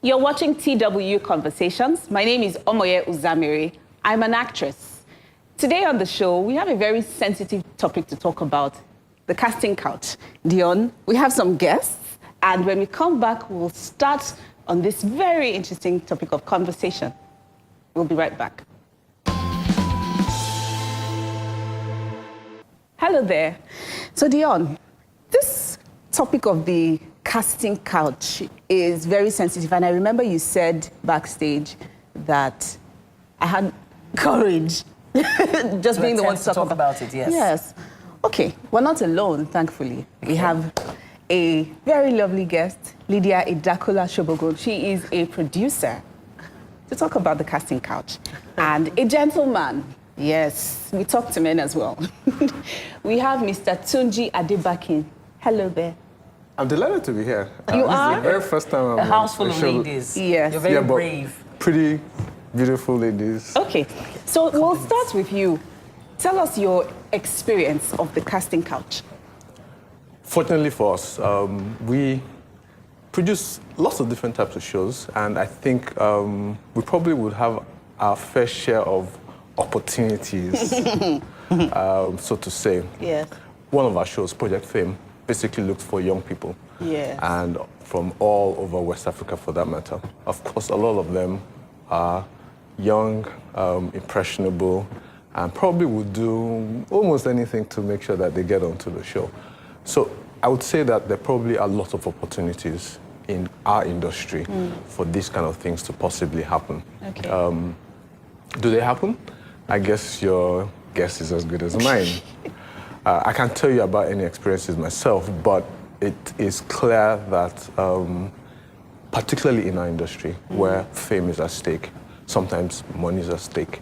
You're watching TW Conversations. My name is Omoye Uzamiri. I'm an actress. Today on the show, we have a very sensitive topic to talk about, the casting couch. Dionne, we have some guests, and when we come back, we'll start on this very interesting topic of conversation. We'll be right back. Hello there. So Dionne, this topic of the casting couch is very sensitive, and I remember you said backstage that I had courage just being the one to talk about it. Yes. Yes. Okay, we're not alone, thankfully. We have a very lovely guest, Lydia Idakula Shobogun. She is a producer, to talk about the casting couch, and a gentleman. Yes, we talk to men as well. We have Mr. Tunji Adebakin. Hello there. I'm delighted to be here. You are? This is the very first time I'm a house full on of show. ladies. Yes. You're very brave. Pretty beautiful ladies. Okay, so we'll start with you. Tell us your experience of the casting couch. Fortunately for us, we produce lots of different types of shows, and I think we probably would have our fair share of opportunities, so to say. Yes. One of our shows, Project Fame, basically looks for young people. Yes. And from all over West Africa, for that matter. Of course, a lot of them are young, impressionable, and probably would do almost anything to make sure that they get onto the show. So I would say that there probably are lots of opportunities in our industry for these kind of things to possibly happen. Okay. Do they happen? I guess your guess is as good as mine. I can't tell you about any experiences myself, but it is clear that, particularly in our industry, where fame is at stake, sometimes money is at stake,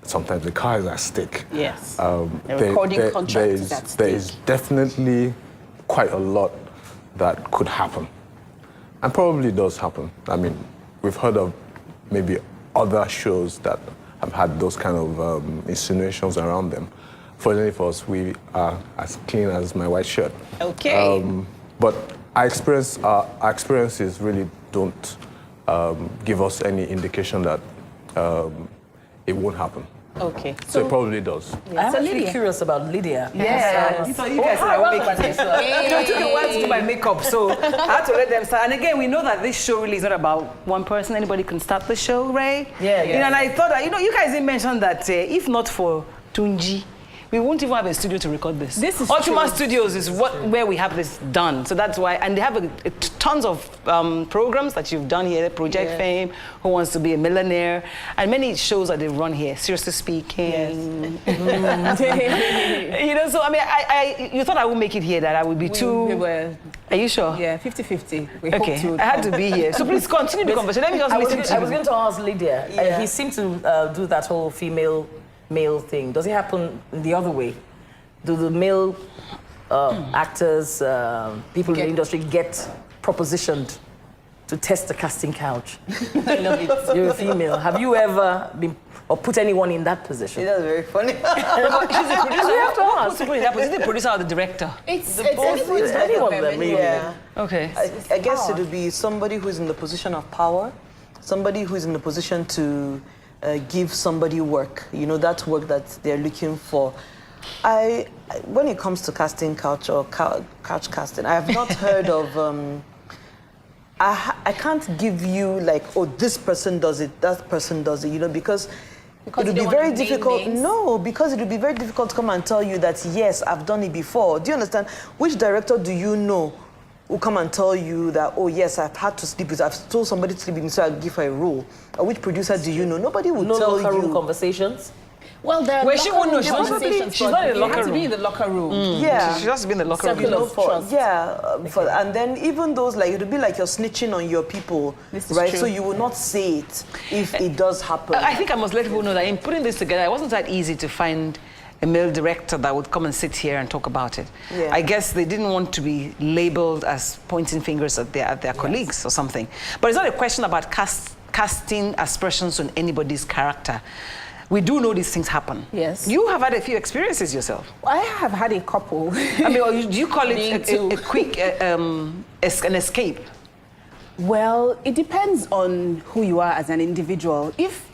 sometimes the car is at stake. Yes. The recording contract is at stake. There is definitely quite a lot that could happen, and probably does happen. I mean, we've heard of maybe other shows that have had those kind of insinuations around them. Fortunately for us, we are as clean as my white shirt. Okay. But our experiences really don't give us any indication that it won't happen. Okay. So it probably does. I'm So actually Lydia. curious about Lydia. Yeah, so you guys are making it. It took a while to do my makeup, so I had to let them start. And again, we know that this show really is not about one person. Anybody can start the show, right? Yeah, You know, and I thought that, you guys didn't mention that if not for Tunji, we won't even have a studio to record this. This is Ultima true. Studios is where we have this done. So that's why, and they have tons of programs that you've done here, Project Fame, Who Wants to Be a Millionaire, and many shows that they've run here, Seriously Speaking. Yes. You know, so I mean, you thought I would make it here, that I would be too... We were, Are you sure? yeah, 50-50. We Okay, hope to I had to be here. So please continue the conversation. Let me just listen to I was going to ask Lydia. Yeah. He seemed to do that whole female-male thing. Does it happen the other way? Do the male actors, people in the industry get propositioned to test the casting couch? I love it. You're a female. Have you ever been or put anyone in that position? That's very funny. She's the producer. You have to ask. Who's the producer? Is it the producer or the director? It's any one of them, really. Yeah. Okay. I guess it would be somebody who's in the position of power, somebody who's in the position to give somebody work, you know, that work that they're looking for. When it comes to casting couch or couch casting, I have not heard of, I can't give you like, oh, this person does it, that person does it, you know, because it would be very difficult. No, because it would be very difficult to come and tell you that, yes, I've done it before. Do you understand? Which director do you know will come and tell you that, oh, yes, I've had to sleep with, I've told somebody to sleep with me, so I'll give her a role? Or which producer do you know? Nobody will tell you. No locker room conversations? Well, there are She won't know. She's not in the locker room. to be in the locker room. Yeah. She has to be in the locker room. Circle of trust. Yeah, and then even those, like, it'll be like you're snitching on your people, This is right? true. So you will not say it if it does happen. I think I must let people know that in putting this together, it wasn't that easy to find a male director that would come and sit here and talk about it. Yeah. I guess they didn't want to be labeled as pointing fingers at their colleagues or something. But it's not a question about casting aspersions on anybody's character. We do know these things happen. Yes. You have had a few experiences yourself. I have had a couple. I mean, do you call it a quick an escape? Well, it depends on who you are as an individual. If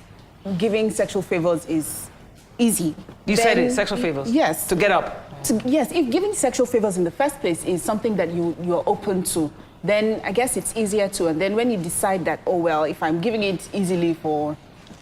giving sexual favors is easy. You said it, sexual favors? Yes. To get up? Yes, if giving sexual favors in the first place is something that you're open to, then I guess it's easier to. And then when you decide that, oh, well, if I'm giving it easily for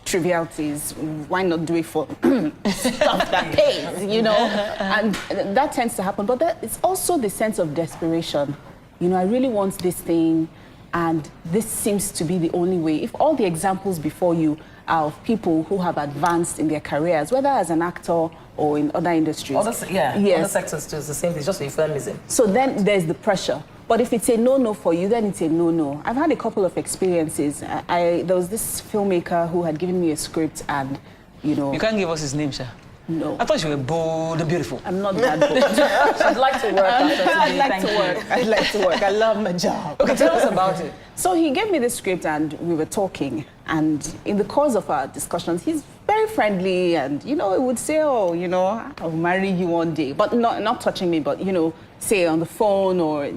trivialities, why not do it for stuff that pays, you know? And that tends to happen. But it's also the sense of desperation. You know, I really want this thing, and this seems to be the only way. If all the examples before you are of people who have advanced in their careers, whether as an actor or in other industries. Other sectors too, it's the same thing, it's just euphemism. So then there's the pressure. But if it's a no-no for you, then it's a no-no. I've had a couple of experiences. There was this filmmaker who had given me a script and, you know... You can't give us his name, Sha. No. I thought you were bold and beautiful. I'm not that bold. I'd like to work after today. I'd like to work. I love my job. Okay, tell us about it. So he gave me the script and we were talking. And in the course of our discussions, he's very friendly and, you know, he would say, oh, you know, I'll marry you one day. But not touching me, but, you know, say on the phone or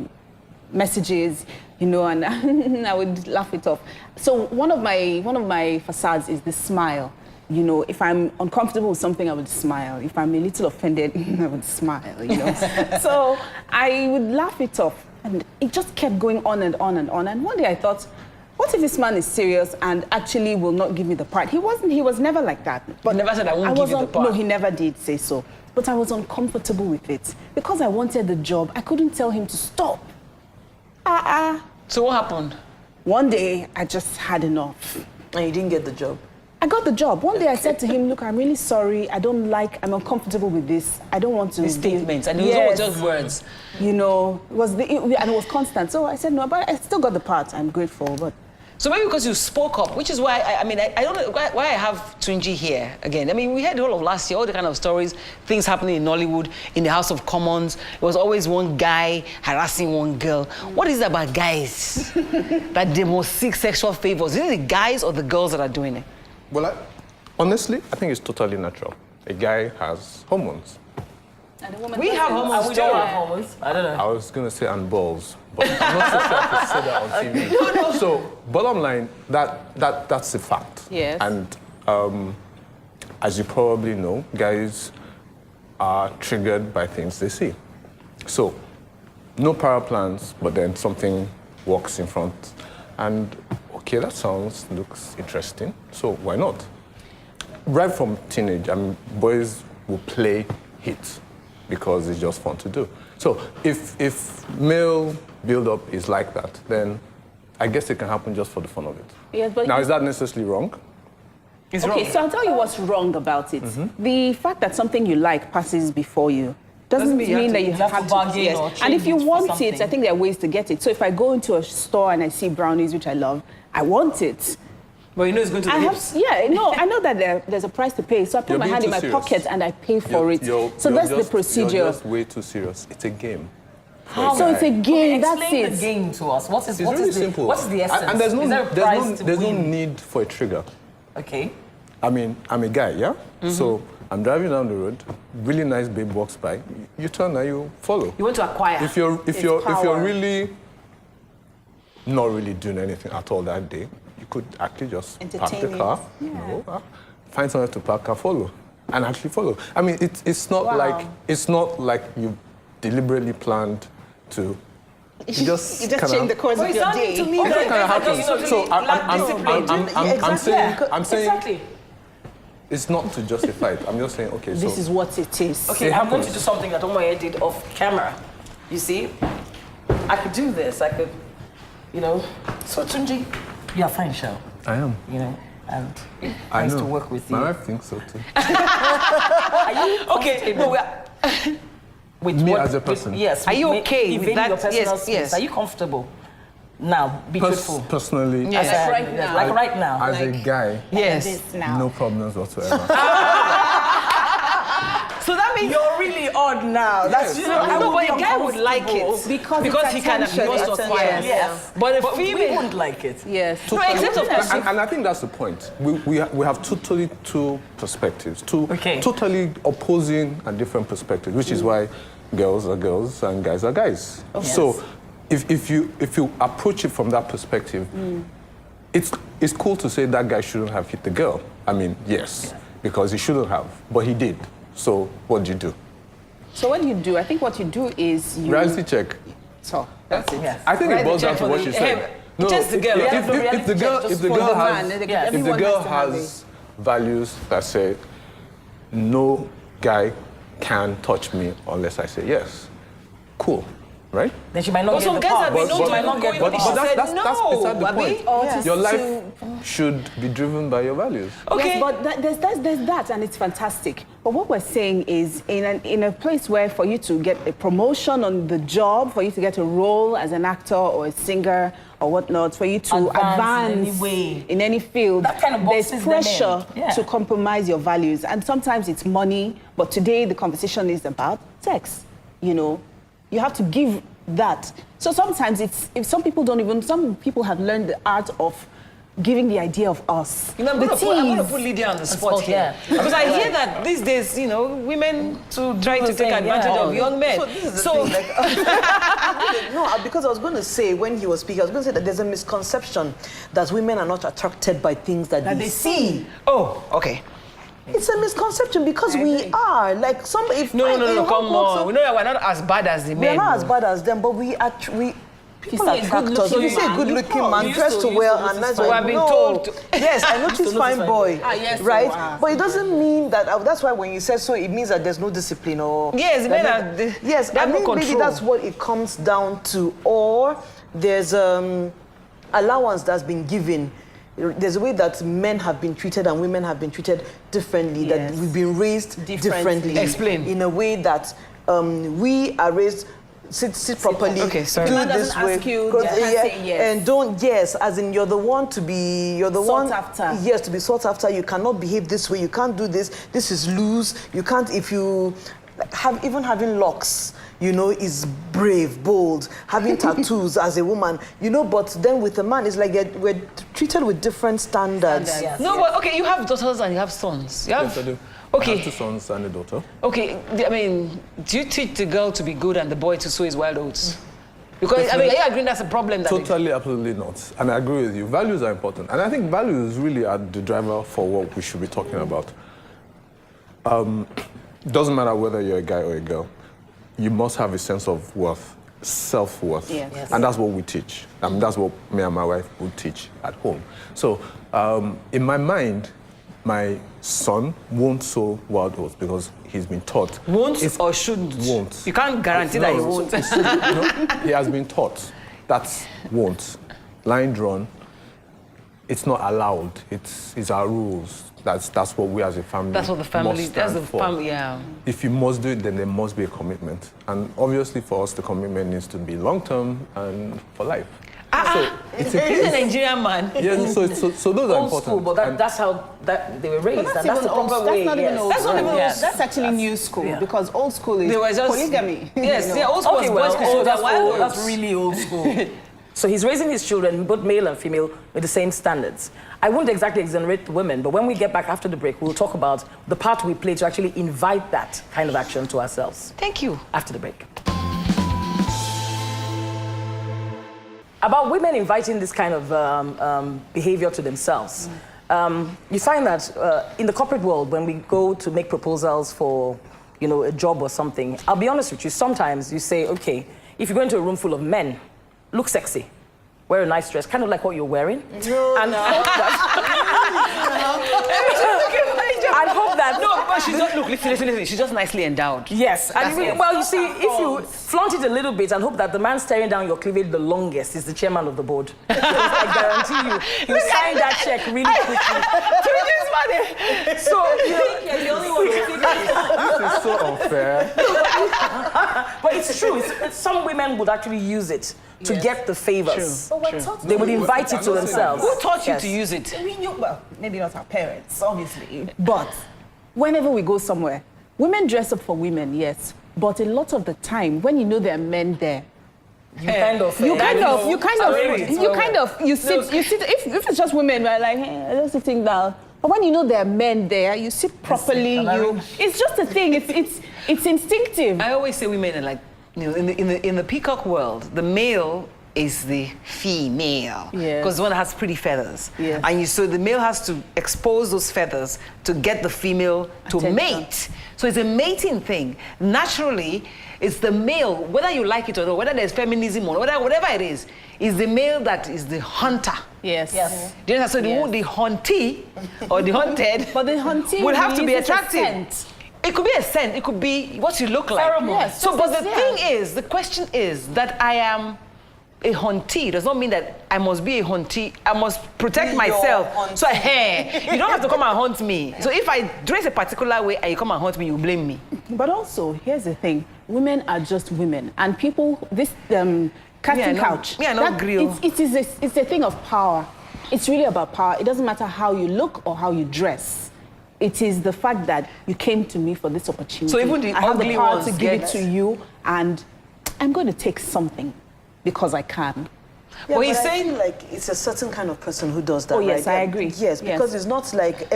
messages, you know, and I would laugh it off. So one of my facades is the smile. You know, if I'm uncomfortable with something, I would smile. If I'm a little offended, I would smile, you know. So I would laugh it off. And it just kept going on and on and on. And one day I thought, what if this man is serious and actually will not give me the part? He was never like that. But he never said, I won't give you the part. No, he never did say so. But I was uncomfortable with it. Because I wanted the job, I couldn't tell him to stop. So what happened? One day, I just had enough. And you didn't get the job? I got the job. One day I said to him, look, I'm really sorry. I'm uncomfortable with this. I don't want to... The statements, and it was always just words. You know, and it was constant. So I said, no, but I still got the part. I'm grateful, but... So maybe because you spoke up, which is why, I don't know why I have Tunji here again. I mean, we had the whole of last year, all the kind of stories, things happening in Nollywood, in the House of Commons. It was always one guy harassing one girl. What is it about guys that they must seek sexual favors? Is it the guys or the girls that are doing it? Well, honestly, I think it's totally natural. A guy has hormones. And a woman We have hormones We too. don't have hormones. I don't know. I was going to say and balls, but I'm not so sure I could say that on TV. So, bottom line, that's a fact. Yes. And as you probably know, guys are triggered by things they see. So, no power plans, but then something walks in front. And, okay, that looks interesting, so why not? Right from teenage, boys will play hits because it's just fun to do. So if male build-up is like that, then I guess it can happen just for the fun of it. Yes, but now, is that necessarily wrong? It's okay, wrong. so I'll tell you what's wrong about it. The fact that something you like passes before you doesn't mean that you have to bargain or And if you change it for want it, something. I think there are ways to get it. So if I go into a store and I see brownies, which I love, I want it. But you know it's going to the hips. I know that there's a price to pay. So I put You're my being hand in too my serious. pocket and I pay for it. So that's the procedure. You're just way too serious. It's a game. So it's a game, that's Explain it. the game to us. What is It's really the simple. What is the essence? And there's is there a prize to no win? need for a trigger. Okay. I mean, I'm a guy, yeah? So I'm driving down the road, really nice babe walks by, you turn and you follow. You want to acquire. If you're power. really not really doing anything at all that day, you could actually just park the Entertain car, it. you know, find somewhere to park and follow, and actually follow. I mean, it's not like you deliberately planned to. You just change the course of your day. To me, Oh, that kind of happens. So I'm saying exactly. it's not to justify it. I'm just saying, okay, This so is what it is. Okay, It I'm going to happens. do something that Omoye did off camera. You see? I could do this. I could, you know. So, Tunji, you're a fine show, I am. you know, and I nice know. to work with you. My wife thinks so too. Are you Okay, no, we're... with Me what- as a person. Yes. Are you with okay with invading that? your personal Yes, space? yes. Are you comfortable? Now, be truthful. Personally, Yes. As Like right now. Like right now. as a guy, Yes. This now. no problems whatsoever. So that means... You're really odd now. That's Yes. No, but a guy would like it. Because he it's can attention, wants to it's acquire. attention. Yes. But a But we female... wouldn't like it. Yes. No, except of course... and I think that's the point. We have totally two perspectives, two Okay. totally opposing and different perspectives, which is why girls are girls and guys are guys. So if you approach it from that perspective, it's cool to say that guy shouldn't have hit the girl. I mean, yes, because he shouldn't have, but he did. So what do you do? So what you do, I think what you do is you... Reality check. So, that's it. Yes. I think it boils down to what you said. No, just the girl. if the girl Everyone has values that say, no guy can touch me unless I say yes, cool, right? Then she might not But get some the guys part. have been known to even go But in, she said that's no, beside the Abi. point. Your life should be driven by your values. Okay. Yes, but there's that, and it's fantastic. But what we're saying is, in a place where for you to get a promotion on the job, for you to get a role as an actor or a singer or whatnot, for you to advance in any field, That kind of there's boxes them in. pressure Yeah. to compromise your values. And sometimes it's money, but today the conversation is about sex. You know, you have to give that. So sometimes some people have learned the art of giving the idea of us. You know, I'm going to put Lydia on the spot here. Yeah. Because I hear that these days, you know, women to try to take saying, advantage of young men. So this is the thing, like, no, because I was going to say, when he was speaking, I was going to say that there's a misconception that women are not attracted by things that they see. Oh, okay. It's a misconception because we are. Like, No, come on. We know that we're not as bad as the men. We are not as no. bad as them, but people say a attract us. If you say a good-looking man, dressed to well and nice, We have been told. Yes, I noticed fine boy. yes, right? so, But it doesn't mean that. That's why when you say so, it means that there's no discipline or. Yes, men are. Yes, they I have no mean maybe control. that's what it comes down to, or there's allowance that's been given. There's a way that men have been treated and women have been treated differently. Yes. That we've been raised differently. Explain. In a way that we are raised. Sit properly. Okay, sorry. Do The man this doesn't way. ask you, Because, you can't say yes. And don't as in you're the one to be. You're the Sought one after. Yes, to be sought after. You cannot behave this way. You can't do this. This is loose. You can't if you having locks. You know, is brave, bold. Having tattoos as a woman. You know, but then with a man, it's like we're treated with different standards. Yes. No, but okay, you have daughters and you have sons. You have, Yes, I do. Okay. I have 2 sons and a daughter. Okay, I mean, do you teach the girl to be good and the boy to sow his wild oats? Because, I mean, are you agreeing that's a problem? That Totally, absolutely not. And I agree with you. Values are important. And I think values really are the driver for what we should be talking about. Doesn't matter whether you're a guy or a girl. You must have a sense of worth, self-worth. Yes. Yes. And that's what we teach. I mean, that's what me and my wife would teach at home. So, in my mind, my son won't sow wild oats because he's been taught. Won't or shouldn't? Won't. You can't guarantee that he won't. He has been taught. That's won't. Line drawn. It's not allowed. It's our rules. That's what we as a family. That's what the family. must That's stand the for. family. Yeah. If you must do it, then there must be a commitment. And obviously, for us, the commitment needs to be long term and for life. He's a Nigerian man. Yeah, so those are Old important. school, but that's how they were raised. But and that's the proper way. That's not even old. That's not even old. That's actually new school because old school is They were just polygamy. Yes, You know. yeah, old school Okay, was well, boys could that's, wild old, oats. that's really old school. So he's raising his children, both male and female, with the same standards. I won't exactly exonerate the women, but when we get back after the break, we'll talk about the part we play to actually invite that kind of action to ourselves. Thank you. After the break. About women inviting this kind of behavior to themselves. You find that in the corporate world, when we go to make proposals for, a job or something, I'll be honest with you, sometimes you say, okay, if you go into a room full of men, look sexy, wear a nice dress, kind of like what you're wearing. I hope that. No, but she's not. Look, listen. She's just nicely endowed. Yes, and it. well, you see, if you flaunt it a little bit and hope that the man staring down your cleavage the longest is the chairman of the board, I guarantee you, he'll sign that check really quickly. So, You're the only one who This is so unfair. but it's true. Some women would actually use it to get the favors. True. They would invite it to themselves. Who taught you Yes. to use it? We knew, well, maybe not our parents, obviously. But whenever we go somewhere, women dress up for women, yes. But a lot of the time, when you know there are men there, you sit, if it's just women, we're like, hey, just sitting down. But when you know there are men there, you sit properly, it's just a thing, it's instinctive. I always say women are like you know, in the peacock world, the male is the female. Because the one that has pretty feathers. Yes. And so the male has to expose those feathers to get the female to mate. So it's a mating thing. Naturally, it's the male, whether you like it or not, whether there's feminism or whatever it is the male that is the hunter. Yes. Do you understand? So the huntee or the hunted but the huntee will have to be releases a attractive. scent. It could be a scent. It could be what you look like. Yes, so, but the thing is, the question is that I am a huntee does not mean that I must be a huntee. I must protect myself. So, hey, you don't have to come and hunt me. So if I dress a particular way and you come and hunt me, you blame me. But also, here's the thing. Women are just women. And people, this casting couch. It's a thing of power. It's really about power. It doesn't matter how you look or how you dress. It is the fact that you came to me for this opportunity. So even the I have the ugly power ones to give it to you, and I'm going to take something because I can. Yeah, well, he's I saying feel like it's a certain kind of person who does that. Oh, yes, right? I agree. Yes, because it's not like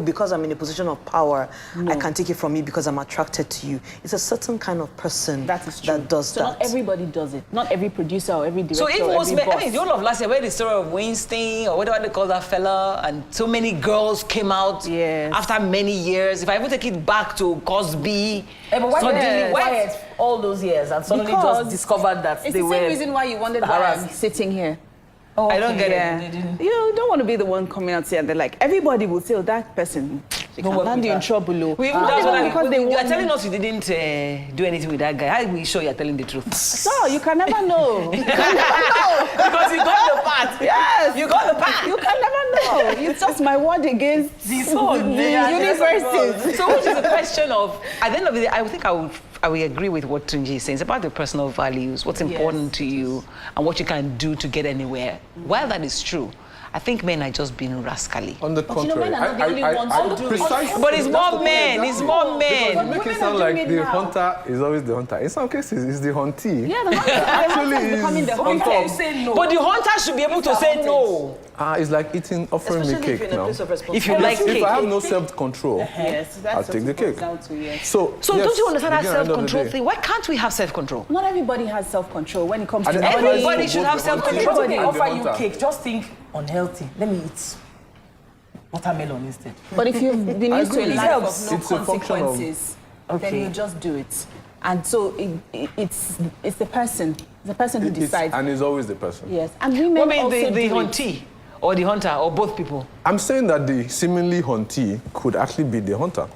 because I'm in a position of power, I can take it from you because I'm attracted to you. It's a certain kind of person that is true. that does so that. Not everybody does it. Not every producer or every director so if or most every men, boss. the whole of last year, where the story of Weinstein or whatever they call that fella, and so many girls came out after many years. If I even take it back to Cosby, but why suddenly, quiet all those years and suddenly just discovered that it's they the were same reason why you wondered why I'm sitting here. Oh, I don't get it. You don't want to be the one coming out here and they're like, everybody will say, oh, that person, they can land you in trouble. You're telling us you didn't do anything with that guy. How are we sure you're telling the truth? So you can never know. You can never know. Because you got the part. Yes. You got the part. You can never know. It's just my word against the universes. So which is a question of, at the end of the day, I think I will agree with what Tunji is saying. It's about the personal values, what's important to you, and what you can do to get anywhere. While that is true, I think men are just being rascally. On the contrary, men are not the only ones who do precisely. But it's more men. It's more men. Because you make it sound like the hunter is always the hunter. In some cases, it's the huntee. Yeah, the hunter actually is becoming the on hunter. top. Say no. But the hunter should be able to say no. It's like offering me Especially if cake you're in a now. place of responsibility. If you like If cake. I have no self-control, Yes, that's I'll what take the it comes cake. down to, yes. So yes, don't you understand that again, at the end of the self-control day. thing? Why can't we have self-control? Not everybody has self-control when it comes And to it applies Everybody to should both have the self-control. hunter If they and the offer you hunter. cake, just think unhealthy. Let me eat watermelon instead. But if you've been used to a agree. life of It's no a function of- consequences, then you just do it. And so it's the person. The person who decides. And it's always the person. Yes. And women What mean also the do it. huntee or the hunter or both people? I'm saying that the seemingly huntee could actually be the hunter.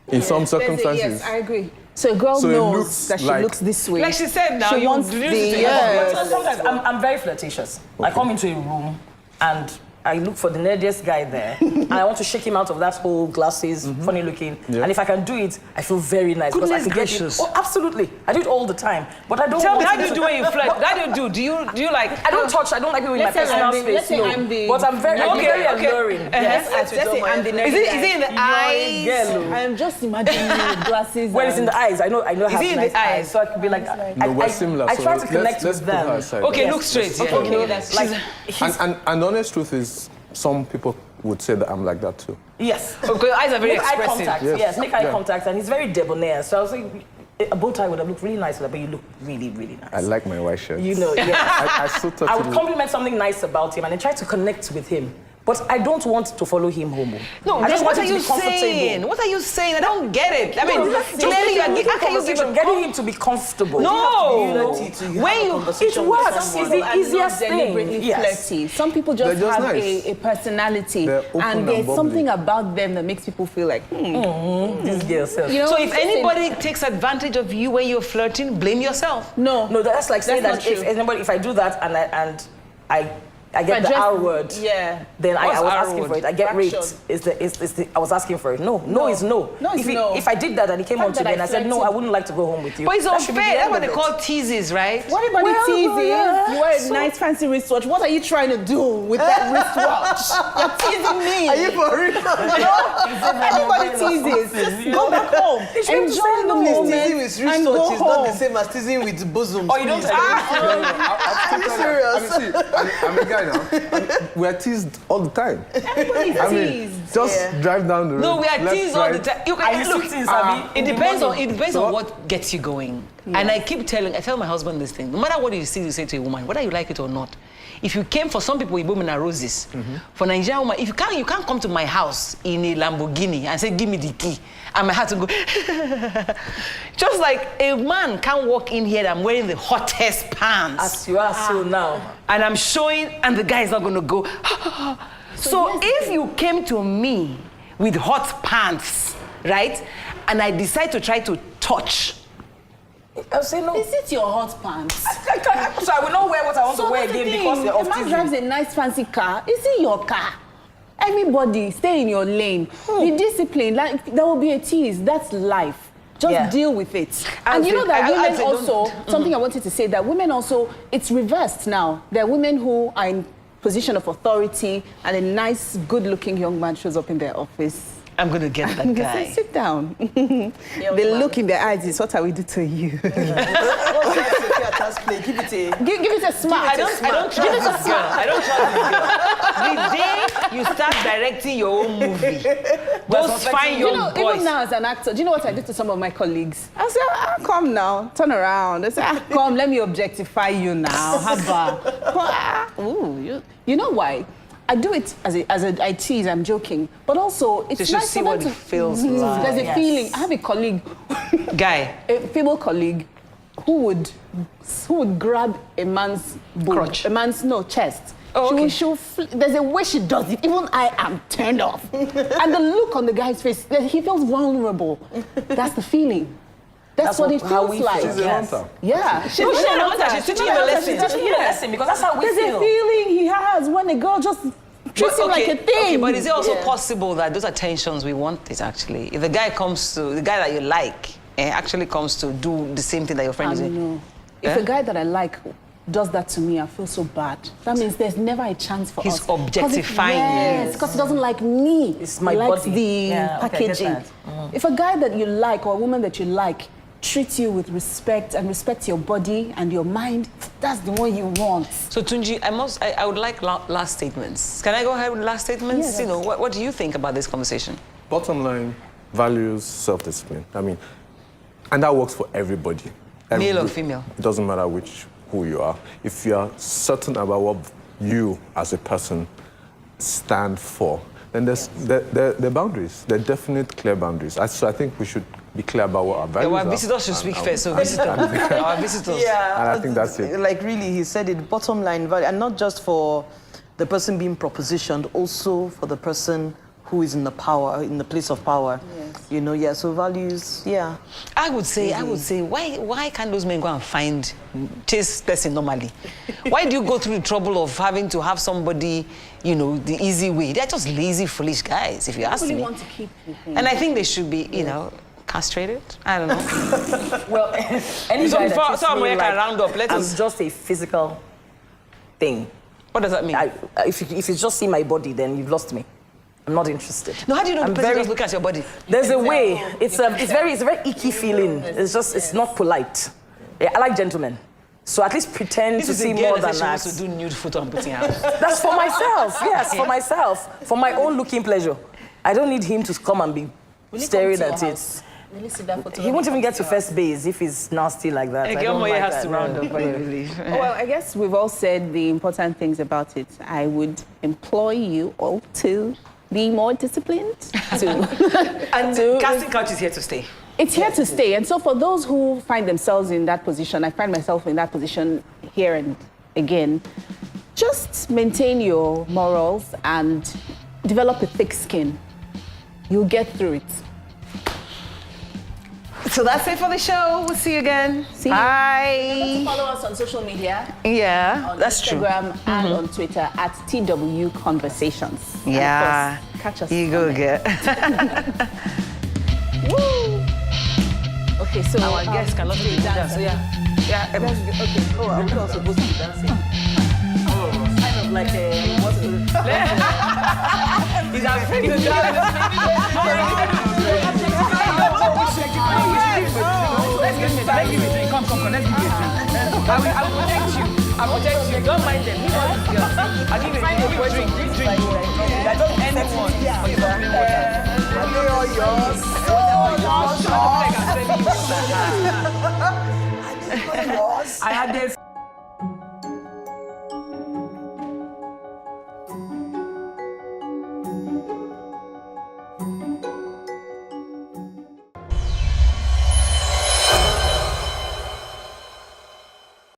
In some circumstances. Yes, I agree. So a girl So it knows looks that she like- looks this way. Like she said now, she you wants reduce the it to yes. Sometimes I'm very flirtatious. I come into a room and I look for the nerdiest guy there, and I want to shake him out of that whole glasses, funny looking. Yeah. And if I can do it, I feel very nice. because I Goodness can get it. gracious. Oh, absolutely. I do it all the time. But I don't Tell me, want how do you do when you flirt? How do you do? Do you like? I don't touch. I don't like people in my Let's say personal I'm the- space. let's say No. I'm the- But I'm very, I'm Okay, very okay. alluring. Yes, let's say I'm the nerdy Is it guy. in the eyes? I'm just imagining you with glasses. When it's in the eyes, I know. I have it in the nice eyes? so I could be like. No, we're similar. I so try to connect let's with put her them. aside. Okay, Yes. look straight. Yeah. Okay, that's Like, And the honest truth is, some people would say that I'm like that too. yes. Okay, eyes are very Make eye expressive. contact. Yes. Yes, make eye Yeah. contact, and he's very debonair. So I was like, a bow tie would have looked really nice with that, but you look really, really nice. I like my white shirt. You know, yes. I so I totally. would compliment something nice about him and then try to connect with him. But I don't want to follow him home. No, I just what want are him to you be comfortable. saying? What are you saying? I don't get it. I mean, Just clearly you're making how can you give conversation, a getting him to be comfortable. No. Unity to have When a you conversation it with works. someone. It's the easiest deliberately thing. Yes. flirty. Some people just They're just have nice. a personality, They're open and and there's bubbly. something about them that makes people feel like, This girl self. you know. So if it's just anybody takes advantage of you when you're flirting, blame yourself. no, No, that's like saying That's that not if true. anybody, if I do that and I get the Address- R word, yeah. then I What's was R asking word? for it. I get Fraction. raped. I was asking for it. No is no. No is if, no. If I did that and he came Fact on to that me I and I said, no, flirted. I wouldn't like to go home with you. But it's That should be the unfair. That's end what of they it. call teases, right? What about Well, it easy? yeah. You wear a nice fancy wristwatch. What are you trying to do with that wristwatch? You're teasing me. Are you for real? Everybody teases. Just go back home. Enjoy the moment Teasing with and go wristwatch is not the home. same as teasing with bosoms. Oh, you don't please. Are you serious? I'm a guy now. We're teased all the time. Everybody's I mean, teased. Just drive down the road. No, we are left, teased all the right. time. You Are you look, sitting, Sabi? it depends on what gets you going. And I tell my husband this thing. No matter what you say to a woman, whether you like it or not. If you came, for some people, women are roses. For Nigerian woman, if you can't come to my house in a Lamborghini and say, give me the key. And my heart to go. Just like a man can't walk in here and I'm wearing the hottest pants. As you are so now. And I'm showing, and the guy is not going to go. So if you came to me with hot pants, right, and I decide to try to touch, I'll say no. Is it your hot pants? So I will not wear what I want to wear again because of a man drives a nice fancy car. Is it your car? Everybody, stay in your lane. Be disciplined. Like, there will be a tease. That's life. Just deal with it. And you know that women also, something I wanted to say, that women also, it's reversed now. There are women who are in position of authority and a nice, good-looking young man shows up in their office. I'm going to get that guy. Say, sit down. The look in their eyes is, what are we do to you? What's that play? Give Give it a smile. I don't trust this girl. I don't trust this girl. The day you start directing your own movie, those fine young boys. Even now as an actor, do you know what I did to some of my colleagues? I said, come now, turn around. They said, come, let me objectify you now. Haba. You know why? I do it I tease, I'm joking. But also, it's nice see what it feels like. There's a feeling. I have a colleague, a female colleague, who would grab a man's crotch, a man's chest. Oh, okay. There's a way she does it. Even I am turned off. And the look on the guy's face, he feels vulnerable. That's the feeling. That's what it feels like. She's a hunter. Yeah. She's teaching you a lesson. She's teaching you a lesson because that's how we feel. There's a feeling he has when a girl just treats him like a thing. Okay, but is it also possible that those attentions we want it actually? If the guy that you like actually comes to do the same thing that your friend is doing? No. If a guy that I like does that to me, I feel so bad. That means there's never a chance for us. He's objectifying you. Yes, because he doesn't like me. It's my he likes body. the packaging. If a guy that you like or a woman that you like treat you with respect and respect your body and your mind, that's the one you want. So Tunji, I would like last statements. Can I go ahead with last statements? Yeah, what do you think about this conversation? Bottom line, values self-discipline. I mean, and that works for everybody. Male or female? It doesn't matter who you are. If you are certain about what you as a person stand for, then there are boundaries. There are definite clear boundaries. So I think we should be clear about what our values are. Our visitors should speak first. So our visitors. Yeah. And I think that's it. Like really, he said it, bottom line value, and not just for the person being propositioned, also for the person who is in the place of power. Yes. So values, I would say, why can't those men go and chase person normally? Why do you go through the trouble of having to have somebody, the easy way? They're just lazy, foolish guys, if you ask me. Want to keep and I think they should be, castrated. I don't know. Well, any guy that treats me like round up. I'm just a physical thing. What does that mean? If you just see my body, then you've lost me. I'm not interested. No, how do you know the person just look at your body? There's a way. It's a very icky feeling. It's not polite. Yeah, I like gentlemen. So at least pretend to see more than that. To do nude photo and putting out. That's for myself. Yes, for myself. For my own looking pleasure. I don't need him to come and be staring at it. He won't even get to first base if he's nasty like that. Omoye has to round up, I believe. Well, I guess we've all said the important things about it. I would employ you all to be more disciplined. And casting couch is here to stay. It's here to stay. And so for those who find themselves in that position, I find myself in that position here and again, just maintain your morals and develop a thick skin. You'll get through it. So that's it for the show. We'll see you again. Bye. Follow us on social media. Yeah, on that's Instagram and on Twitter at TW Conversations. Yeah. And of course, catch us. You go get. Woo! Okay, so our guests cannot do dance. So yeah. Okay. Oh, I'm not supposed to be dancing. Kind of like He's afraid to dance. Let's give it a drink. Come, let's give it a drink. I will protect you. I'll protect you. Don't mind them. Leave all these girls. I'll give you a drink. Anyone. I had this.